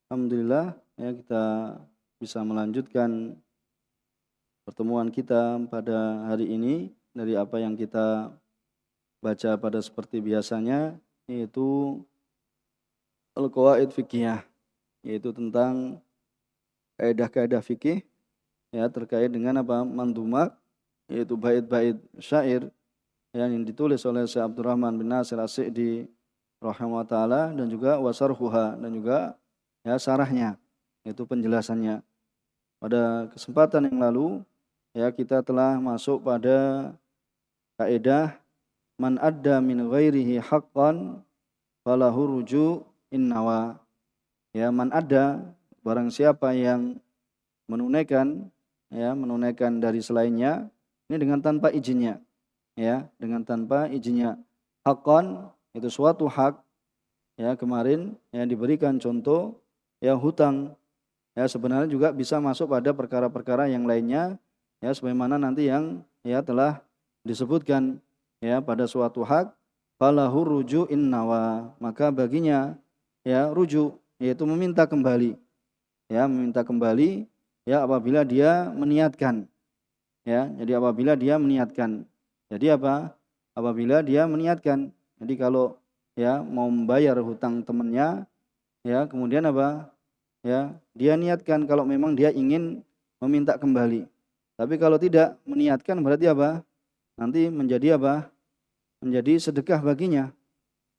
Alhamdulillah ya kita bisa melanjutkan pertemuan kita pada hari ini dari apa yang kita baca pada seperti biasanya, yaitu al-qawaid fiqhiyah, yaitu tentang kaidah-kaidah fikih ya terkait dengan apa mandumat, yaitu bait-bait syair yang ditulis oleh Syekh Abdurrahman bin Nasir As-Sa'di rahimahullah taala, dan juga wasarhuha, dan juga ya sarahnya, yaitu penjelasannya. Pada kesempatan yang lalu ya kita telah masuk pada kaidah man adda min ghairihi haqqan falahu ruju innawa. Ya, man adda, barang siapa yang menunaikan dari selainnya, ini dengan tanpa izinnya, ya, dengan tanpa izinnya. Haqqan itu suatu hak, ya, kemarin yang diberikan contoh ya hutang. Ya, sebenarnya juga bisa masuk pada perkara-perkara yang lainnya, ya, sebagaimana nanti yang ya telah disebutkan ya pada suatu hak, falahu ruju'in nawa, maka baginya ya rujuk, yaitu meminta kembali, ya, meminta kembali ya apabila dia meniatkan, ya. Jadi apabila dia meniatkan. Jadi apa? Apabila dia meniatkan. Jadi kalau ya mau membayar hutang temannya, ya, kemudian apa? Ya, dia niatkan kalau memang dia ingin meminta kembali. Tapi kalau tidak meniatkan berarti apa? Nanti menjadi apa? Menjadi sedekah baginya,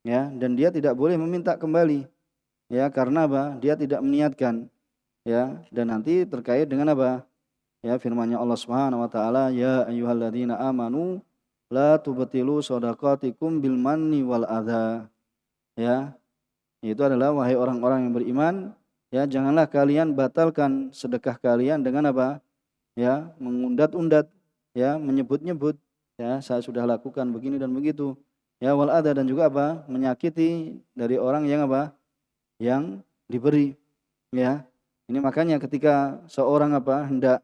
ya, dan dia tidak boleh meminta kembali, ya, karena apa? Dia tidak meniatkan, ya. Dan nanti terkait dengan apa? Ya, firman-Nya Allah Subhanahu wa taala, ya ayyuhalladzina amanu la tubtilu shadaqatikum bil manni wal adza. Ya, itu adalah wahai orang-orang yang beriman, ya, janganlah kalian batalkan sedekah kalian dengan apa? Ya, mengundat-undat, ya, menyebut-nyebut, ya, saya sudah lakukan begini dan begitu. Ya, wal adza, dan juga apa? Menyakiti dari orang yang apa? Yang diberi, ya. Ini makanya ketika seorang apa? Hendak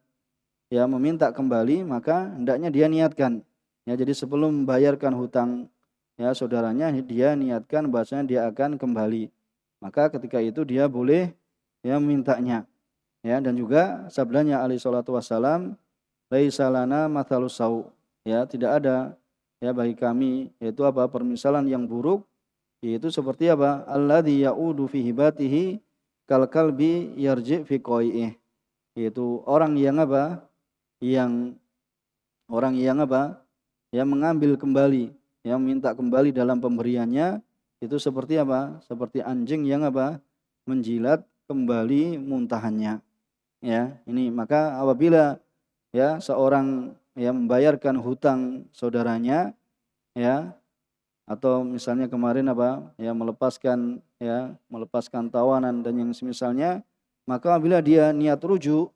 ya meminta kembali, maka hendaknya dia niatkan. Ya, jadi sebelum membayarkan hutang ya saudaranya, dia niatkan bahwasanya dia akan kembali. Maka ketika itu dia boleh ya memintanya. Ya, dan juga sabdanya alaihi salatu wassalam, laisa lana mathalus sau. Ya, tidak ada ya bagi kami yaitu apa permisalan yang buruk, yaitu seperti apa? Alladzi yaudu fi hibatihi kal kalbi yarji fi qai'ih. Yaitu orang yang apa? Yang orang yang yang mengambil kembali, yang minta kembali dalam pemberiannya, itu seperti apa? Seperti anjing yang apa? Menjilat kembali muntahannya. Ya, ini maka apabila ya seorang yang membayarkan hutang saudaranya, ya, atau misalnya kemarin apa? Melepaskan tawanan dan yang semisalnya, maka apabila dia niat rujuk,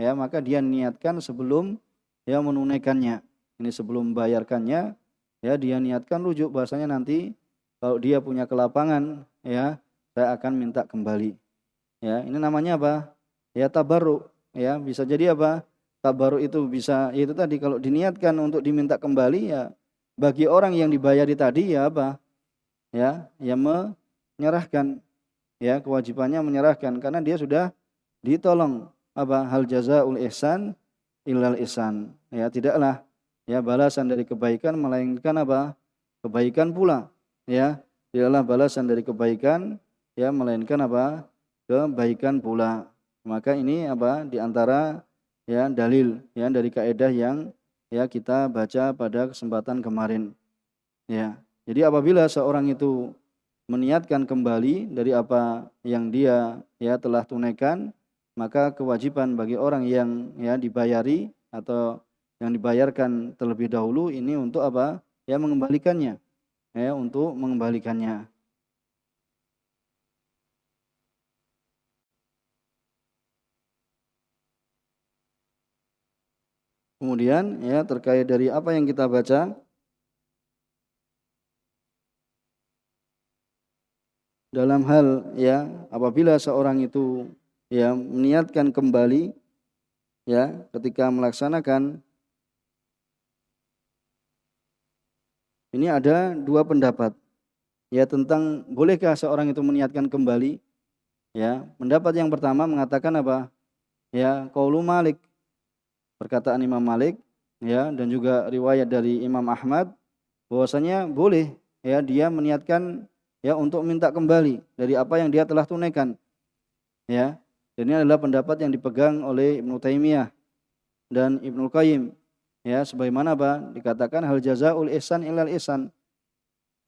ya, maka dia niatkan sebelum ya menunaikannya. Ini sebelum membayarkannya, ya, dia niatkan rujuk bahasanya nanti kalau dia punya kelapangan, ya, saya akan minta kembali. Ya, ini namanya apa? Ya tabarruk, ya, bisa jadi apa? Tabarruk itu bisa itu tadi kalau diniatkan untuk diminta kembali, ya bagi orang yang dibayari tadi ya apa? Ya menyerahkan, ya, kewajibannya menyerahkan karena dia sudah ditolong. Apa? Hal jazaul ihsan illal ihsan. Ya, tidaklah ya balasan dari kebaikan melainkan apa? Kebaikan pula. Ya, tidaklah balasan dari kebaikan ya melainkan apa? Kebaikan pula. Maka ini apa? Di antara ya dalil ya dari kaidah yang ya kita baca pada kesempatan kemarin. Ya. Jadi apabila seorang itu meniatkan kembali dari apa yang dia ya telah tunaikan, maka kewajiban bagi orang yang ya dibayari atau yang dibayarkan terlebih dahulu ini untuk apa? Ya mengembalikannya, ya untuk mengembalikannya. Kemudian ya terkait dari apa yang kita baca dalam hal ya apabila seorang itu ya meniatkan kembali ya ketika melaksanakan, ini ada dua pendapat ya tentang bolehkah seorang itu meniatkan kembali. Ya, pendapat yang pertama mengatakan apa? Ya, qaulu Malik, perkataan Imam Malik, ya, dan juga riwayat dari Imam Ahmad bahwasanya boleh ya dia meniatkan ya untuk minta kembali dari apa yang dia telah tunaikan, ya. Dan ini adalah pendapat yang dipegang oleh Ibnu Taimiyah dan Ibnu Qayyim, ya, sebagaimana apa? Dikatakan hal jazaul ihsan illal ihsan.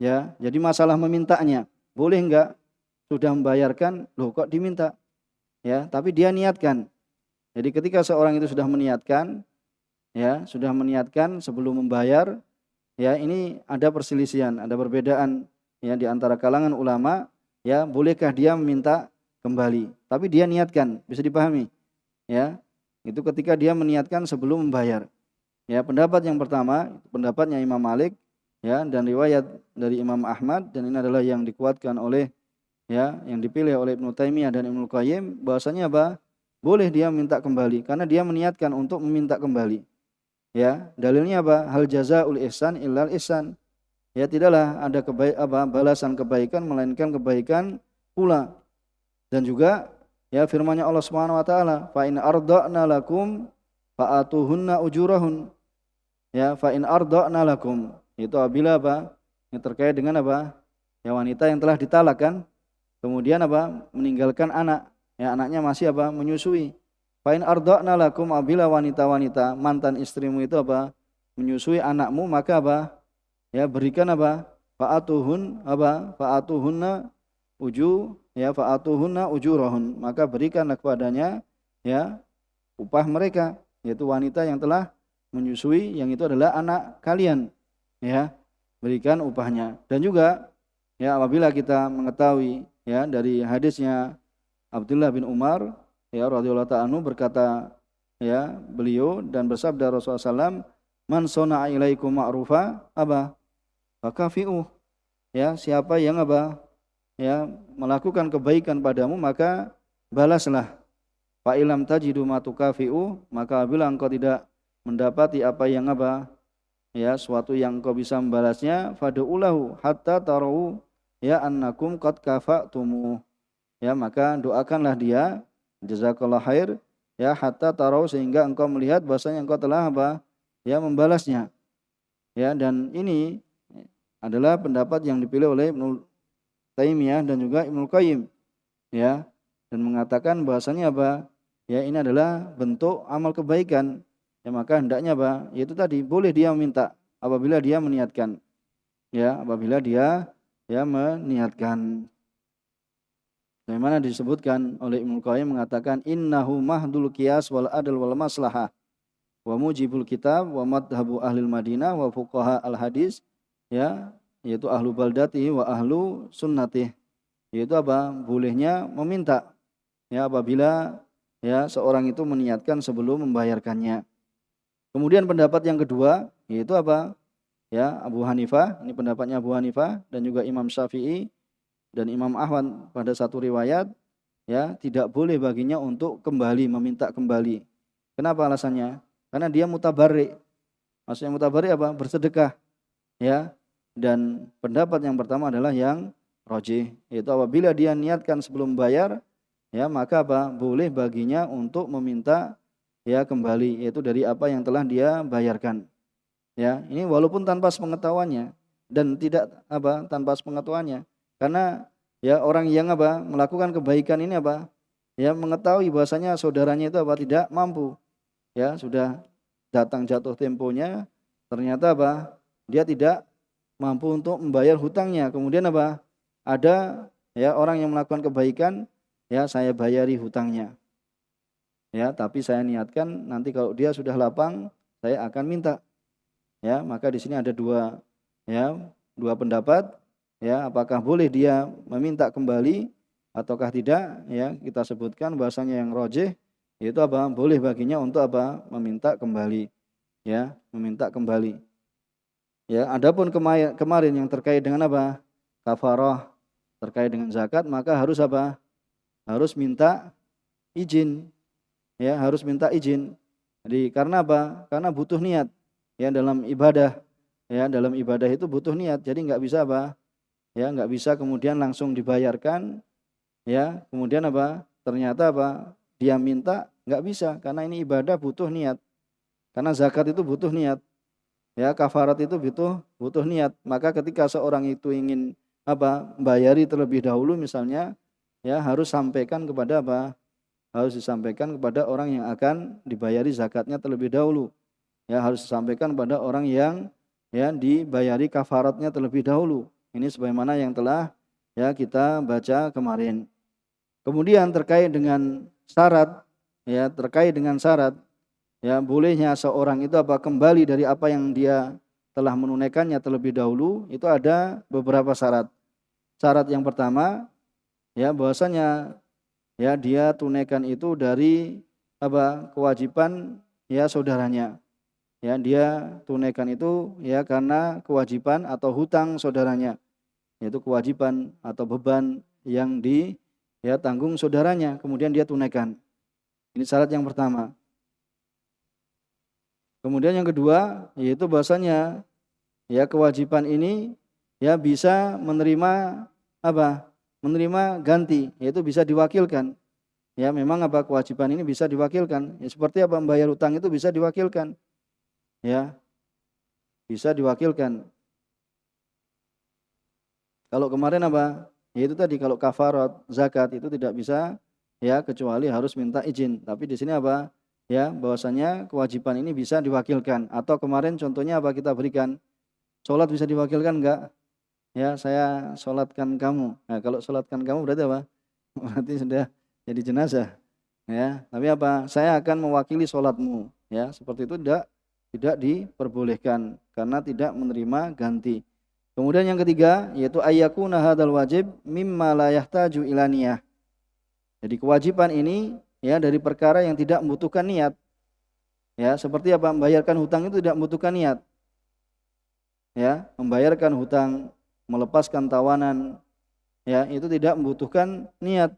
Ya, jadi masalah memintanya, boleh enggak sudah membayarkan, loh kok diminta? Ya, tapi dia niatkan. Jadi ketika seorang itu sudah meniatkan, ya, sudah meniatkan sebelum membayar, ya, ini ada perselisihan, ada perbedaan ya di antara kalangan ulama, ya, bolehkah dia meminta kembali? Tapi dia niatkan, bisa dipahami, ya. Itu ketika dia meniatkan sebelum membayar. Ya, pendapat yang pertama, pendapatnya Imam Malik, ya, dan riwayat dari Imam Ahmad, dan ini adalah yang dikuatkan oleh, ya, yang dipilih oleh Ibnu Taimiyah dan Ibnu Qayyim, bahwasanya apa? Boleh dia minta kembali karena dia meniatkan untuk meminta kembali. Ya, dalilnya apa? Hal jazaul ihsan illal ihsan. Ya, tidaklah ada balasan kebaikan melainkan kebaikan pula. Dan juga ya firman-Nya Allah Subhanahu wa taala, fa in arda'na lakum fa'atuhunna ujurahun. Ya, fa in arda'na lakum. Itu apabila apa? Yang terkait dengan apa? Ya, wanita yang telah ditalak kan, kemudian apa? Meninggalkan anak. Ya, anaknya masih apa? Menyusui. Fa in arda'na lakum, apabila wanita-wanita mantan istrimu itu apa? Menyusui anakmu, maka apa? Ya, berikan apa? Fa'atuhunna fa'atuhunna ujurahun. Maka berikanlah kepadanya ya upah mereka, yaitu wanita yang telah menyusui, yang itu adalah anak kalian, ya, berikan upahnya. Dan juga ya apabila kita mengetahui ya dari hadisnya Abdullah bin Umar ya radhiyallahu ta'ala anhu, berkata ya beliau dan bersabda Rasulullah SAW, man sona'a ilaikum ma'rufa apa fakafi'u, ya, siapa yang apa ya melakukan kebaikan padamu maka balaslah. Fa ilam tajidu ma tukafi'u, maka bila engkau tidak mendapati apa yang apa ya suatu yang engkau bisa membalasnya, fad'ulahu hatta tarau ya annakum qad kafa'tumu, ya, maka doakanlah dia jazakallahu khair ya hatta tarau, sehingga engkau melihat bahwasanya engkau telah apa ya membalasnya, ya. Dan ini adalah pendapat yang dipilih oleh Ibnu Taimiyah dan juga Ibnu Qayyim, ya, dan mengatakan bahwasanya apa ya ini adalah bentuk amal kebaikan, ya, maka hendaknya apa yaitu tadi boleh dia meminta apabila dia meniatkan, ya, apabila dia ya meniatkan. Bagaimana disebutkan oleh Ibnu Qayyim mengatakan innahu mahdul qiyas wal adl wal maslahah wa mujibul kitab wa madhabu ahlil Madinah wa fuqaha al hadis, ya, yaitu ahlu baldati wa ahlu sunnatih, yaitu apa bolehnya meminta ya apabila ya seorang itu meniatkan sebelum membayarkannya. Kemudian pendapat yang kedua yaitu apa ya Abu Hanifah, ini pendapatnya Abu Hanifah dan juga Imam Syafi'i dan Imam Ahmad pada satu riwayat, ya, tidak boleh baginya untuk kembali meminta kembali. Kenapa alasannya? Karena dia mutabarri. Maksudnya mutabarri apa? Bersedekah, ya. Dan pendapat yang pertama adalah yang rajih, yaitu apabila dia niatkan sebelum bayar, ya, maka apa? Boleh baginya untuk meminta ya kembali, yaitu dari apa yang telah dia bayarkan. Ya, ini walaupun tanpa sepengetahuannya dan tidak apa tanpa sepengetahuannya. Karena ya orang yang apa melakukan kebaikan ini apa ya mengetahui bahwasanya saudaranya itu apa tidak mampu, ya, sudah datang jatuh temponya, ternyata apa dia tidak mampu untuk membayar hutangnya, kemudian apa ada ya orang yang melakukan kebaikan, ya, saya bayari hutangnya, ya, tapi saya niatkan nanti kalau dia sudah lapang saya akan minta, ya, maka di sini ada dua pendapat, ya, apakah boleh dia meminta kembali ataukah tidak, ya, kita sebutkan bahasanya yang rajih yaitu apa boleh baginya untuk apa meminta kembali, ya, meminta kembali, ya. Adapun kemarin yang terkait dengan apa kafarah terkait dengan zakat, maka harus apa harus minta izin, ya, harus minta izin. Jadi karena apa karena butuh niat, ya, dalam ibadah, ya, dalam ibadah itu butuh niat, jadi nggak bisa apa ya nggak bisa kemudian langsung dibayarkan ya, kemudian apa? Ternyata apa? Dia minta nggak bisa karena ini ibadah butuh niat. Karena zakat itu butuh niat. Ya, kafarat itu butuh niat. Maka ketika seorang itu ingin apa? Bayari terlebih dahulu misalnya, ya harus sampaikan kepada apa? Harus disampaikan kepada orang yang akan dibayari zakatnya terlebih dahulu. Ya, harus disampaikan kepada orang yang ya dibayari kafaratnya terlebih dahulu. Ini sebagaimana yang telah ya kita baca kemarin. Kemudian terkait dengan syarat, ya terkait dengan syarat, ya bolehnya seorang itu apa kembali dari apa yang dia telah menunaikannya terlebih dahulu, itu ada beberapa syarat. Syarat yang pertama, ya bahwasanya ya dia tunaikan itu dari apa kewajiban ya saudaranya. Ya dia tunaikan itu ya karena kewajiban atau hutang saudaranya, yaitu kewajiban atau beban yang ya tanggung saudaranya, kemudian dia tunaikan. Ini syarat yang pertama. Kemudian yang kedua yaitu bahasanya ya kewajiban ini ya bisa menerima apa? Menerima ganti, yaitu bisa diwakilkan. Ya memang apa kewajiban ini bisa diwakilkan. Ya seperti apa membayar hutang itu bisa diwakilkan. Ya, bisa diwakilkan. Kalau kemarin apa? Ya itu tadi kalau kafarat, zakat itu tidak bisa ya kecuali harus minta izin. Tapi di sini apa? Ya, bahwasanya kewajiban ini bisa diwakilkan. Atau kemarin contohnya apa kita berikan? Sholat bisa diwakilkan enggak? Ya, saya sholatkan kamu. Nah, kalau sholatkan kamu berarti apa? Berarti sudah jadi jenazah. Ya, tapi apa? Saya akan mewakili sholatmu. Ya, seperti itu tidak diperbolehkan karena tidak menerima ganti. Kemudian yang ketiga yaitu ayyakuna hadzal wajib mimma la yahtaju ila niyah. Jadi kewajiban ini ya dari perkara yang tidak membutuhkan niat. Ya, seperti apa? Membayarkan hutang itu tidak membutuhkan niat. Ya, membayarkan hutang, melepaskan tawanan, ya, itu tidak membutuhkan niat.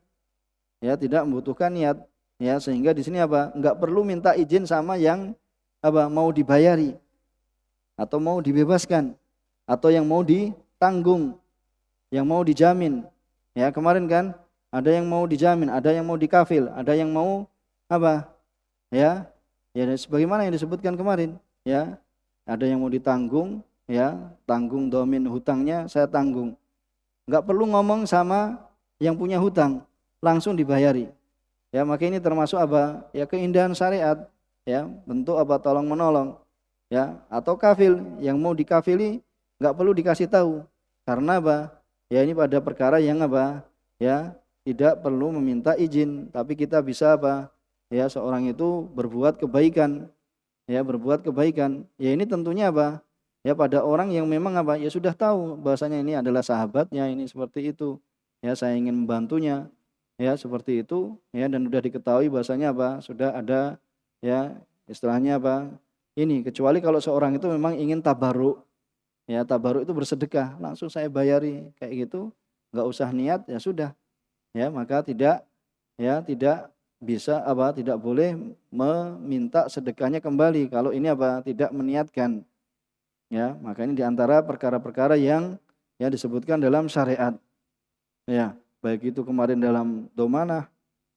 Ya, tidak membutuhkan niat. Ya, sehingga di sini apa? Enggak perlu minta izin sama yang apa? Mau dibayari atau mau dibebaskan atau yang mau ditanggung, yang mau dijamin. Ya, kemarin kan ada yang mau dijamin, ada yang mau dikafil, ada yang mau apa? Ya. Ya sebagaimana yang disebutkan kemarin, ya. Ada yang mau ditanggung, ya, tanggung domin hutangnya saya tanggung. Enggak perlu ngomong sama yang punya hutang, langsung dibayari. Ya, maka ini termasuk apa? Ya keindahan syariat, ya, bentuk apa tolong menolong. Ya, atau kafil yang mau dikafili nggak perlu dikasih tahu. Karena apa? Ya ini pada perkara yang apa? Ya, tidak perlu meminta izin, tapi kita bisa apa? Ya, seorang itu berbuat kebaikan. Ya, berbuat kebaikan. Ya ini tentunya apa? Ya pada orang yang memang apa? Ya sudah tahu bahwasanya ini adalah sahabatnya, ini seperti itu. Ya, saya ingin membantunya. Ya, seperti itu, ya dan sudah diketahui bahwasanya apa? Sudah ada ya istilahnya apa? Ini kecuali kalau seorang itu memang ingin tabaruk. Ya, tabaruk itu bersedekah, langsung saya bayari kayak gitu, nggak usah niat ya sudah. Ya, maka tidak bisa apa? Tidak boleh meminta sedekahnya kembali kalau ini apa? Tidak meniatkan. Ya, maka ini diantara perkara-perkara yang ya disebutkan dalam syariat. Ya, baik itu kemarin dalam domanah,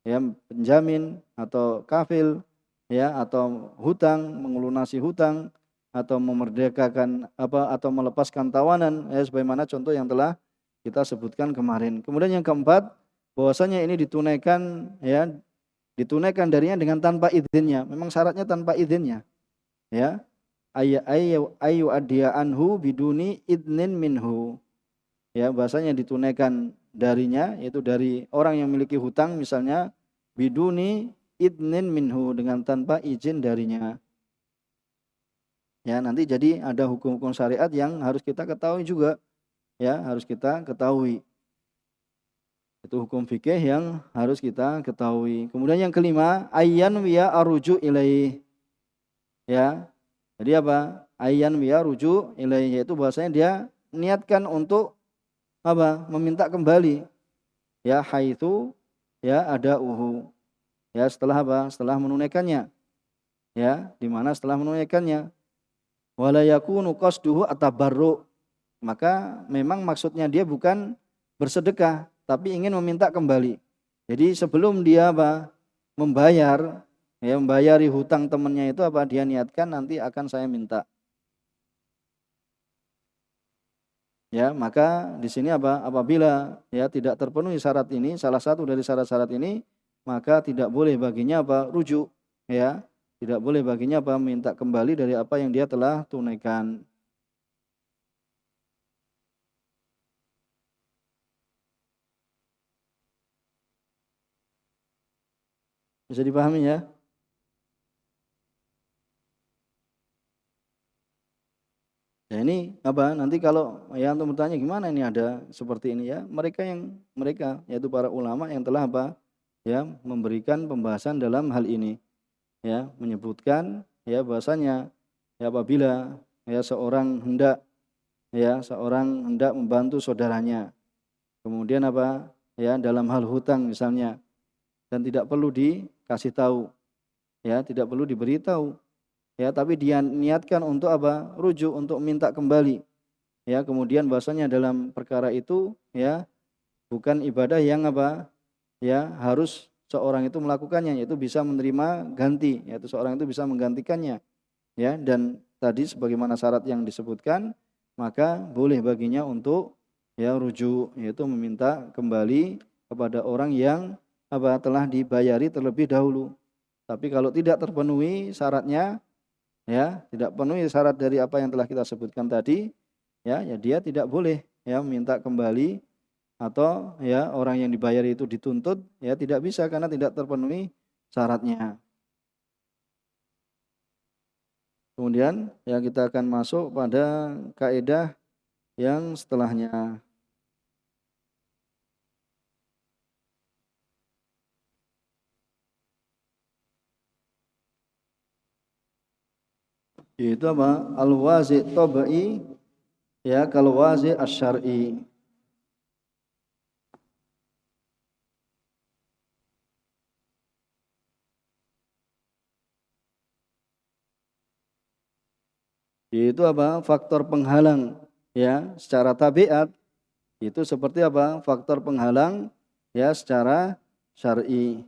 ya penjamin atau kafil, ya atau hutang, mengelunasi hutang atau memerdekakan apa atau melepaskan tawanan, ya sebagaimana contoh yang telah kita sebutkan kemarin. Kemudian yang keempat, bahwasanya ini ditunaikan ya ditunaikan darinya dengan tanpa izinnya. Memang syaratnya tanpa izinnya. Ya. Ayu adhiya anhu biduni idnin minhu. Ya, bahasanya ditunaikan darinya yaitu dari orang yang memiliki hutang misalnya biduni idnin minhu dengan tanpa izin darinya. Ya, nanti jadi ada hukum-hukum syariat yang harus kita ketahui juga. Ya, harus kita ketahui. Itu hukum fikih yang harus kita ketahui. Kemudian yang kelima, ayyan wiya aruju ilaih. Ya. Jadi apa? Ayyan wiya ruju ilaih yaitu bahasanya dia niatkan untuk apa? Meminta kembali. Ya haitsu ya ada uhu. Ya setelah apa? Setelah menunaikannya. Ya, di mana setelah menunaikannya. Wala yakunu qasduhu atabarru. Maka memang maksudnya dia bukan bersedekah, tapi ingin meminta kembali. Jadi sebelum dia apa membayar, ya membayari hutang temannya itu apa dia niatkan nanti akan saya minta. Ya, maka di sini apa apabila ya tidak terpenuhi syarat ini, salah satu dari syarat-syarat ini, maka tidak boleh baginya apa rujuk, ya. Tidak boleh baginya apa minta kembali dari apa yang dia telah tunaikan. Bisa dipahami ya? Ya ini apa nanti kalau ya untuk bertanya gimana ini ada seperti ini ya mereka yaitu para ulama yang telah apa ya memberikan pembahasan dalam hal ini ya menyebutkan ya bahasanya ya apabila ya seorang hendak membantu saudaranya kemudian apa ya dalam hal hutang misalnya dan tidak perlu dikasih tahu ya tidak perlu diberitahu ya tapi dia niatkan untuk apa rujuk untuk minta kembali ya kemudian bahasanya dalam perkara itu ya bukan ibadah yang apa ya harus seorang itu melakukannya yaitu bisa menerima ganti yaitu seorang itu bisa menggantikannya ya dan tadi sebagaimana syarat yang disebutkan maka boleh baginya untuk ya rujuk yaitu meminta kembali kepada orang yang apa telah dibayari terlebih dahulu tapi kalau tidak terpenuhi syaratnya ya tidak penuhi syarat dari apa yang telah kita sebutkan tadi ya dia tidak boleh ya minta kembali atau ya orang yang dibayar itu dituntut ya tidak bisa karena tidak terpenuhi syaratnya. Kemudian ya kita akan masuk pada kaidah yang setelahnya yaitu apa? Al-wazi' tabai ya kal wazi' asy-syar'i. Yaitu apa? Faktor penghalang ya secara tabiat itu seperti apa? Faktor penghalang ya secara syar'i.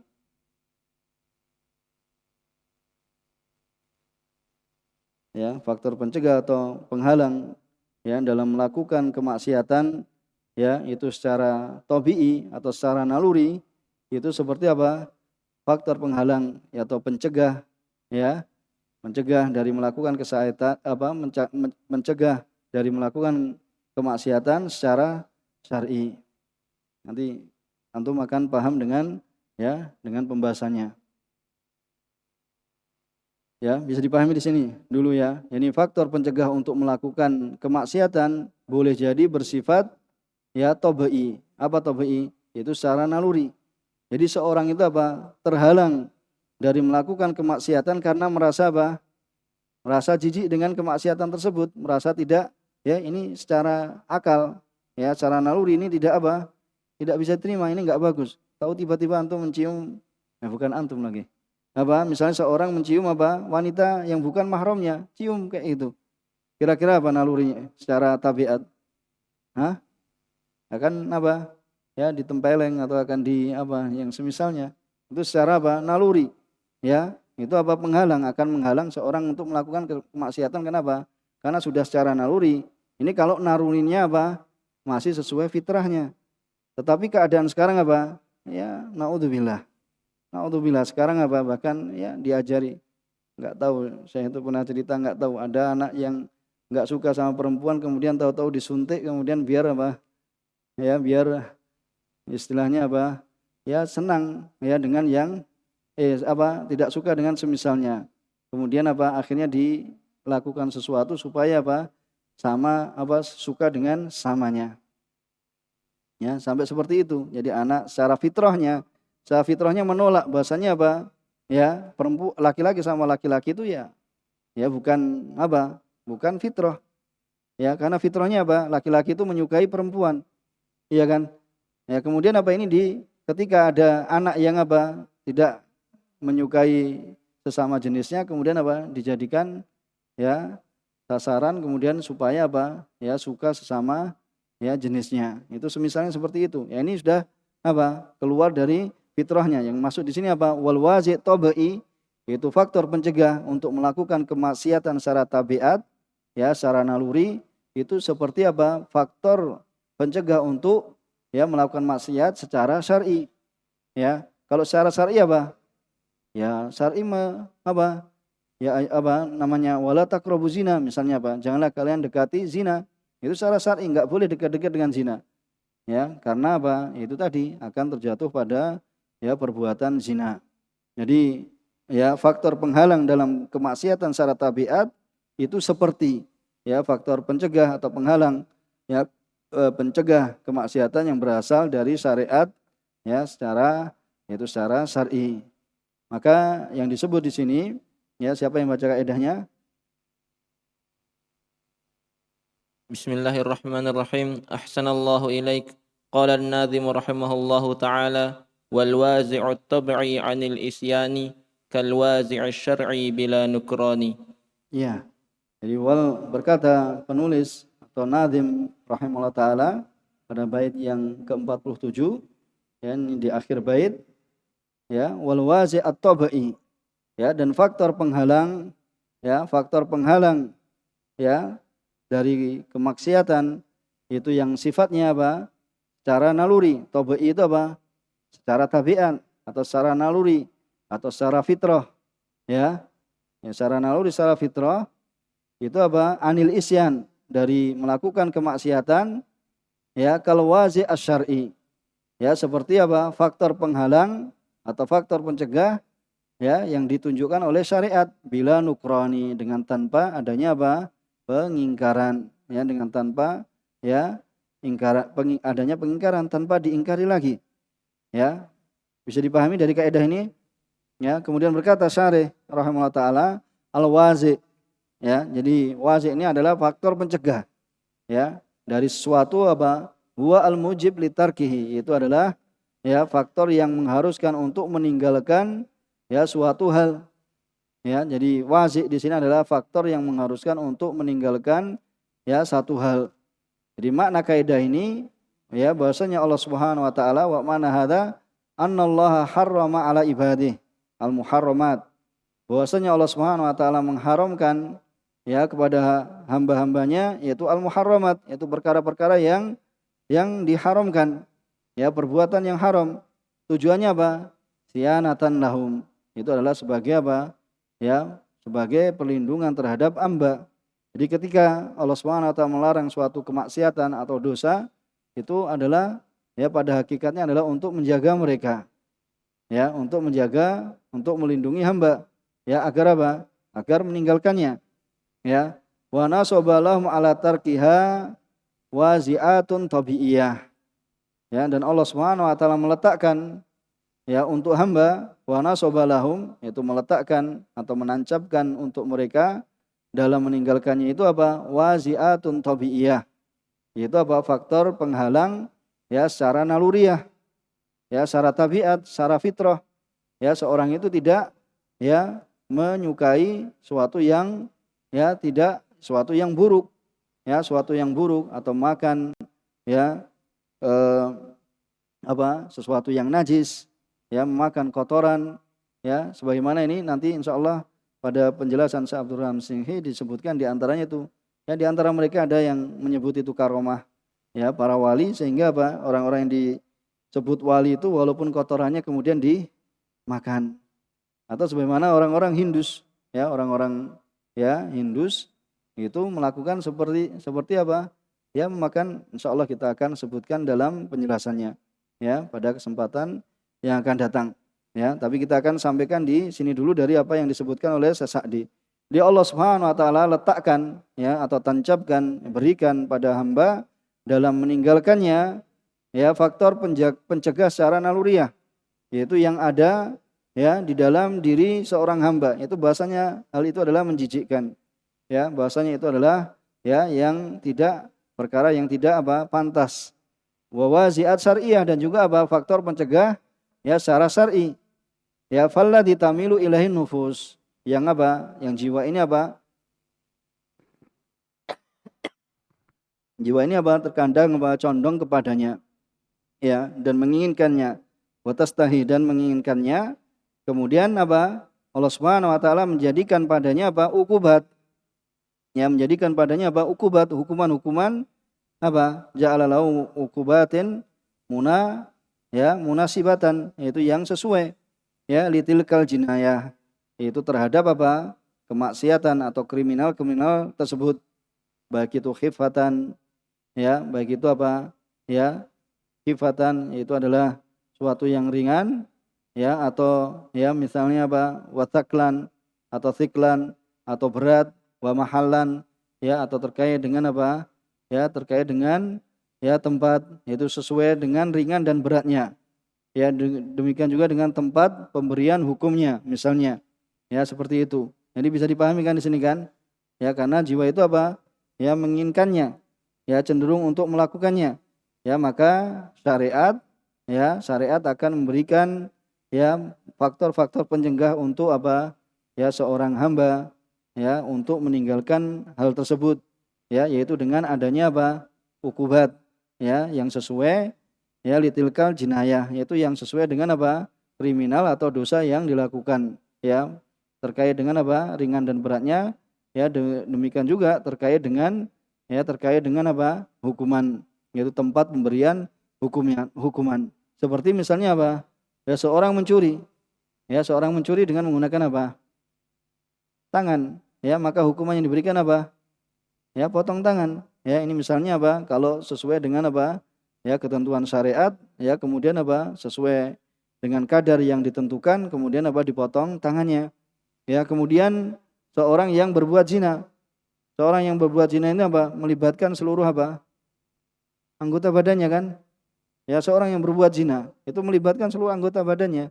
Ya, faktor pencegah atau penghalang ya dalam melakukan kemaksiatan ya itu secara tabii atau secara naluri itu seperti apa? Faktor penghalang ya, atau pencegah ya, mencegah dari melakukan kesalahan apa mencegah dari melakukan kemaksiatan secara syar'i. Nanti antum akan paham dengan ya dengan pembahasannya. Ya, bisa dipahami di sini dulu ya. Ini faktor pencegah untuk melakukan kemaksiatan boleh jadi bersifat ya tabii. Apa tabii? Yaitu secara naluri. Jadi seorang itu apa? Terhalang dari melakukan kemaksiatan karena merasa apa? Merasa jijik dengan kemaksiatan tersebut, merasa tidak ya ini secara akal ya, secara naluri ini tidak apa? Tidak bisa terima, ini enggak bagus. Tahu tiba-tiba antum mencium bukan antum lagi. Apa? Misalnya seorang mencium apa? Wanita yang bukan mahramnya, cium kayak itu. Kira-kira apa nalurinya secara tabiat? Hah? Akan apa? Ya ditempeleng atau akan di apa yang semisalnya. Itu secara apa? Naluri. Ya, itu apa penghalang akan menghalang seorang untuk melakukan kemaksiatan kenapa? Karena sudah secara naluri. Ini kalau nalurinya apa? Masih sesuai fitrahnya. Tetapi keadaan sekarang apa? Ya, naudzubillah. Naudzubillah sekarang apa? Bahkan ya diajari. Enggak tahu, saya itu pernah cerita enggak tahu ada anak yang enggak suka sama perempuan kemudian tahu-tahu disuntik kemudian biar apa? Ya, biar istilahnya apa? Ya senang ya dengan yang tidak suka dengan semisalnya. Kemudian apa? Akhirnya dilakukan sesuatu supaya apa? Sama apa? Suka dengan samanya. Ya, sampai seperti itu. Jadi anak secara fitrahnya menolak bahasanya apa? Ya, perempuan laki-laki sama laki-laki itu ya bukan apa? Bukan fitrah. Ya, karena fitrahnya apa? Laki-laki itu menyukai perempuan. Iya kan? Ya, kemudian apa ini ketika ada anak yang apa? Tidak menyukai sesama jenisnya kemudian apa? Dijadikan ya sasaran kemudian supaya apa? Ya suka sesama ya jenisnya. Itu semisalnya seperti itu. Ya ini sudah apa? Keluar dari fitrahnya. Yang masuk di sini apa? Wal wazi' tabi'i, yaitu faktor pencegah untuk melakukan kemaksiatan secara tabiat, ya secara naluri, itu seperti apa? Faktor pencegah untuk ya melakukan maksiat secara syar'i. Ya, kalau secara syar'i apa? Ya syar'i apa? Ya apa namanya? Wala taqrabu zina, misalnya apa? Janganlah kalian dekati zina. Itu secara syar'i enggak boleh dekat-dekat dengan zina. Ya, karena apa? Itu tadi akan terjatuh pada ya perbuatan zina. Jadi ya faktor penghalang dalam kemaksiatan secara tabiat itu seperti ya faktor pencegah atau penghalang ya pencegah kemaksiatan yang berasal dari syariat ya secara yaitu secara syar'i. Maka yang disebut di sini ya siapa yang baca kaidahnya? Bismillahirrahmanirrahim. Ahsanallahu ilaik. Qala an-nadhim rahimahullahu ta'ala wal wazi'u at-tab'i 'anil isyani kal wazi'i syar'i bila nukrani. Ya. Jadi wal berkata penulis atau nadhim rahimahullah taala pada bait yang ke-47 ya ini di akhir bait ya wal wazi' at-tabai ya dan faktor penghalang ya dari kemaksiatan itu yang sifatnya apa? Secara naluri. Tabai itu apa? Secara tabiat atau secara naluri atau secara fitrah ya. Ya secara naluri secara fitrah itu apa? Anil isyan, dari melakukan kemaksiatan ya kalau wazi asyari ya seperti apa? Faktor penghalang atau faktor pencegah ya yang ditunjukkan oleh syariat bila nukrani dengan tanpa adanya apa? Pengingkaran ya dengan tanpa ya adanya pengingkaran tanpa diingkari lagi ya. Bisa dipahami dari kaidah ini ya. Kemudian berkata syarih rahimahullah taala al-wazi ya. Jadi wazi ini adalah faktor pencegah ya dari sesuatu apa? Huwa al-mujib litarkihi, itu adalah ya faktor yang mengharuskan untuk meninggalkan ya suatu hal. Ya, jadi wazi di sini adalah faktor yang mengharuskan untuk meninggalkan ya satu hal. Jadi makna kaidah ini ya bahwasanya Allah Subhanahu wa taala wa mana hadza annallaha harrama ala ibadihi al-muharramat. Bahwasanya Allah Subhanahu wa taala mengharamkan ya kepada hamba-hambanya yaitu al-muharramat, yaitu perkara-perkara yang diharamkan. Ya, perbuatan yang haram. Tujuannya apa? Sianatan lahum. Itu adalah sebagai apa? Ya, sebagai perlindungan terhadap hamba. Jadi ketika Allah Subhanahu wa taala melarang suatu kemaksiatan atau dosa, itu adalah ya pada hakikatnya adalah untuk menjaga mereka. Ya, untuk menjaga, untuk melindungi hamba. Ya, agar apa? Agar meninggalkannya. Ya. Wa nasabalahum ala tarkiha wazi'atun tabi'iyah. Ya, dan Allah Subhanahu wa taala meletakkan ya untuk hamba wa nasabalahum, yaitu meletakkan atau menancapkan untuk mereka dalam meninggalkannya itu apa? Wazi'atun tabi'iyah. Itu apa? Faktor penghalang ya secara naluriah. Ya, secara tabiat, secara fitrah. Ya, seorang itu tidak ya menyukai suatu yang ya tidak suatu yang buruk. Ya, suatu yang buruk atau makan ya sesuatu yang najis, ya memakan kotoran, ya sebagaimana ini nanti insya Allah pada penjelasan Syekh Abdul Rahman Singhi disebutkan di antaranya itu, ya di antara mereka ada yang menyebut itu karomah, ya para wali sehingga apa orang-orang yang disebut wali itu walaupun kotorannya kemudian dimakan, atau sebagaimana orang-orang Hindus, ya orang-orang ya Hindus itu melakukan seperti apa? Ya memakan, insya Allah kita akan sebutkan dalam penjelasannya ya pada kesempatan yang akan datang ya. Tapi kita akan sampaikan di sini dulu dari apa yang disebutkan oleh Sa'di. Dia Allah Subhanahu wa taala letakkan ya atau tancapkan, berikan pada hamba dalam meninggalkannya ya faktor pencegah secara naluriah, yaitu yang ada ya di dalam diri seorang hamba. Itu bahasanya hal itu adalah menjijikkan. Ya, bahasanya itu adalah ya yang tidak perkara yang tidak apa pantas. Wa wazi'at syar'iyah, dan juga apa faktor pencegah ya secara syar'i. Ya falladzi tamilu ilahin nufus, yang apa? Yang jiwa ini apa? Jiwa ini apa? Terkadang apa? Condong kepadanya, ya, dan menginginkannya. Wa tastahi, dan menginginkannya. Kemudian apa? Allah Subhanahu wa taala menjadikan padanya apa? Ukubat. Ya, menjadikan padanya apa? Ukubat, hukuman-hukuman apa? Ja'ala lahu ukubatin munasibatan, yaitu yang sesuai, ya, litilkal jinayah, yaitu terhadap apa? Kemaksiatan atau kriminal tersebut, baik itu khifatan, ya, baik itu apa? Ya, khifatan yaitu adalah suatu yang ringan, ya, atau ya misalnya apa? Wataklan atau thiklan, atau berat, wa mahallan, ya, atau terkait dengan apa? Ya, terkait dengan ya tempat, yaitu sesuai dengan ringan dan beratnya. Ya, demikian juga dengan tempat pemberian hukumnya misalnya. Ya, seperti itu. Jadi bisa dipahami kan di sini kan? Ya, karena jiwa itu apa? Ya, menginginkannya. Ya, cenderung untuk melakukannya. Ya, maka syariat akan memberikan ya faktor-faktor penjenggah untuk apa? Ya, seorang hamba ya untuk meninggalkan hal tersebut. Ya, yaitu dengan adanya apa? Ukubat, ya, yang sesuai, ya, litilkal jinayah, yaitu yang sesuai dengan apa? Kriminal atau dosa yang dilakukan, ya. Terkait dengan apa? Ringan dan beratnya, ya, demikian juga terkait dengan apa? Hukuman, yaitu tempat pemberian hukuman. Seperti misalnya apa? Ya, seorang mencuri. Ya, seorang mencuri dengan menggunakan apa? Tangan. Ya, maka hukuman yang diberikan apa? Ya, potong tangan. Ya, ini misalnya apa? Kalau sesuai dengan apa? Ya, ketentuan syariat, ya, kemudian apa? Sesuai dengan kadar yang ditentukan, kemudian apa? Dipotong tangannya. Ya, kemudian seorang yang berbuat zina. Seorang yang berbuat zina ini apa? Melibatkan seluruh apa? Anggota badannya kan? Ya, seorang yang berbuat zina itu melibatkan seluruh anggota badannya.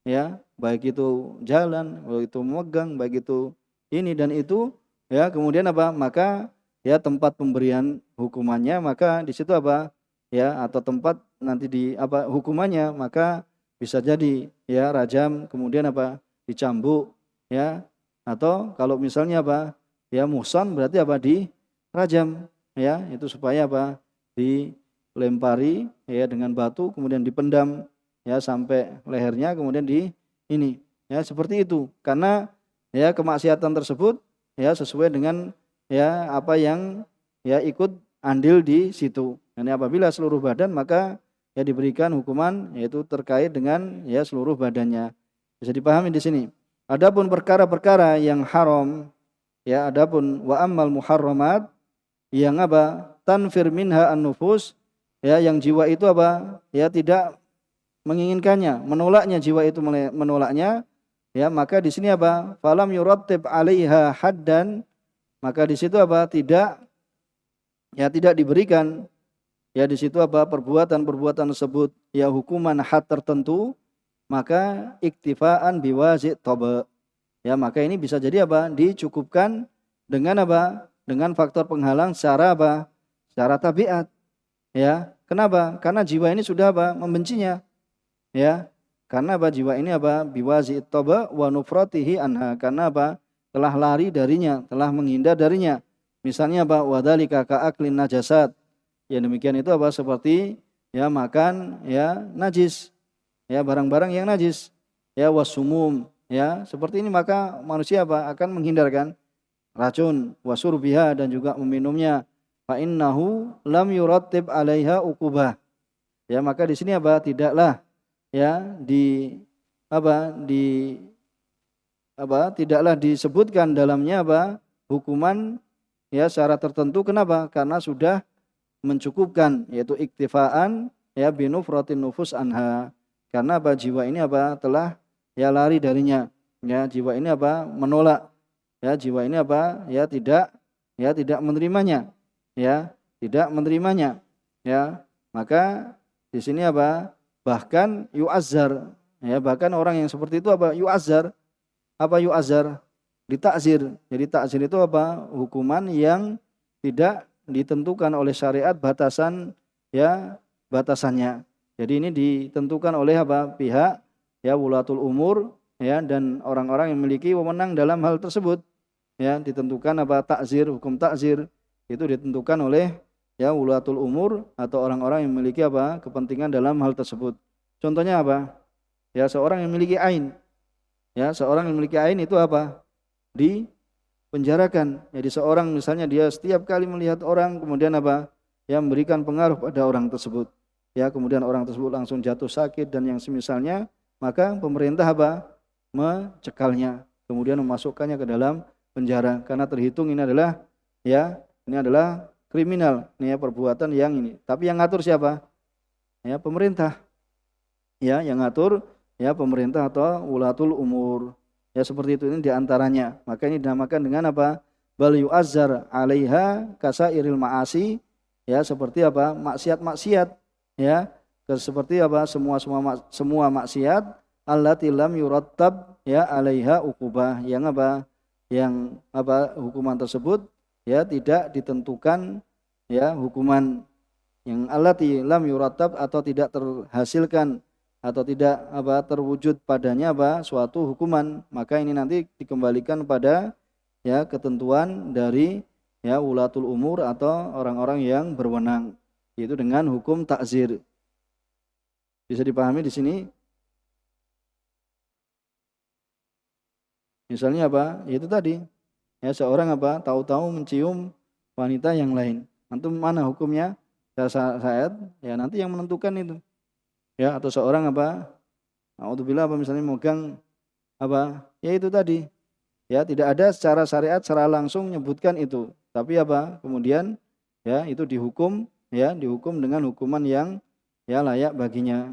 Ya, baik itu jalan, baik itu memegang, baik itu ini dan itu, ya, kemudian apa? Maka ya tempat pemberian hukumannya, maka di situ apa? Ya, atau tempat nanti di apa hukumannya, maka bisa jadi ya rajam, kemudian apa? Dicambuk, ya. Atau kalau misalnya apa? Ya muhsan berarti apa? Di rajam, ya, itu supaya apa? Dilempari ya dengan batu, kemudian dipendam ya sampai lehernya, kemudian di ini, ya, seperti itu, karena ya kemaksiatan tersebut ya sesuai dengan ya apa yang ya ikut andil di situ. Dan apabila seluruh badan, maka ya diberikan hukuman yaitu terkait dengan ya seluruh badannya. Bisa dipahami di sini. Adapun perkara-perkara yang haram, ya, adapun wa ammal muharramat, yang apa? Tanfir minha an-nufus, ya, yang jiwa itu apa? Ya tidak menginginkannya, menolaknya, jiwa itu menolaknya, ya, maka di sini apa? Falam yurattib 'alaiha haddan, maka di situ apa? Tidak diberikan ya di situ apa? Perbuatan-perbuatan tersebut ya hukuman had tertentu, maka iktifaan biwazi toba. Ya, maka ini bisa jadi apa? Dicukupkan dengan apa? Dengan faktor penghalang secara apa? Secara tabiat. Ya, kenapa? Karena jiwa ini sudah apa? Membencinya. Ya, karena apa? Jiwa ini apa? Biwazi toba wa nufratihi anha. Karena apa? Telah lari darinya, telah menghindar darinya. Misalnya apa? Wadhalika ka'aklin najasat. Ya, demikian itu apa? Seperti ya makan ya najis. Ya, barang-barang yang najis. Ya, wasumum. Ya, seperti ini maka manusia apa? Akan menghindarkan racun, wasurbiha, dan juga meminumnya. Fa innahu lam yurattib 'alaiha uqubah. Ya, maka di sini apa? Tidaklah ya tidaklah disebutkan dalamnya apa? Hukuman ya secara tertentu. Kenapa? Karena sudah mencukupkan, yaitu iktifaan ya binufratin nufus anha. Karena apa? Jiwa ini apa? Telah ya lari darinya. Ya, jiwa ini apa? Menolak. Ya, jiwa ini apa? Ya tidak menerimanya. Ya, tidak menerimanya. Ya, maka di sini apa? Bahkan yu'azzar. Ya, bahkan orang yang seperti itu apa? Yu'azzar. Apa yu'azzar? Ditakzir. Jadi takzir itu apa? Hukuman yang tidak ditentukan oleh syariat batasannya. Jadi ini ditentukan oleh apa? Pihak ya wulatul umur ya dan orang-orang yang memiliki wewenang dalam hal tersebut. Ya, ditentukan apa? Takzir, hukum takzir itu ditentukan oleh ya ulatul umur atau orang-orang yang memiliki apa? Kepentingan dalam hal tersebut. Contohnya apa? Ya seorang yang memiliki ain. Ya, seorang yang memiliki ain itu apa? Dipenjarakan. Jadi seorang misalnya dia setiap kali melihat orang kemudian apa? Ya memberikan pengaruh pada orang tersebut. Ya, kemudian orang tersebut langsung jatuh sakit dan yang semisalnya, maka pemerintah apa? Mencekalnya, kemudian memasukkannya ke dalam penjara karena terhitung ini adalah ya, ini adalah kriminal, ini ya perbuatan yang ini. Tapi yang ngatur siapa? Ya, pemerintah. Ya, yang ngatur ya pemerintah atau ulatul umur. Ya seperti itu ini diantaranya. Maka ini dinamakan dengan apa? Bal yu'azzar 'alaiha kasairil ma'asi. Ya seperti apa? Maksiat-maksiat. Ya seperti apa? Semua maksiat allati lam yurattab ya 'alaiha uqubah. Yang apa? Yang apa? Hukuman tersebut ya tidak ditentukan ya hukuman yang allati lam yurattab atau tidak terhasilkan atau tidak apa terwujud padanya apa suatu hukuman, maka ini nanti dikembalikan pada ya ketentuan dari ya ulatul umur atau orang-orang yang berwenang, yaitu dengan hukum takzir. Bisa dipahami di sini? Misalnya apa? Yaitu tadi ya seorang apa tahu-tahu mencium wanita yang lain. Antum mana hukumnya? Saya ya nanti yang menentukan itu. Ya atau seorang apa? Naudzubillah apa misalnya memegang apa? Ya itu tadi. Ya tidak ada secara syariat secara langsung menyebutkan itu. Tapi apa? Kemudian ya itu dihukum ya dihukum dengan hukuman yang ya layak baginya.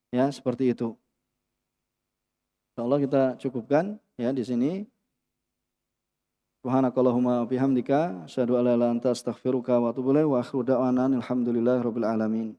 Ya seperti itu. Insyaallah kita cukupkan ya di sini. Subhanakallahumma bihamdika asyhadu an la ilaha illa anta astaghfiruka wa atubu ilaik wa akhiru da'wana alhamdulillahirabbil alamin.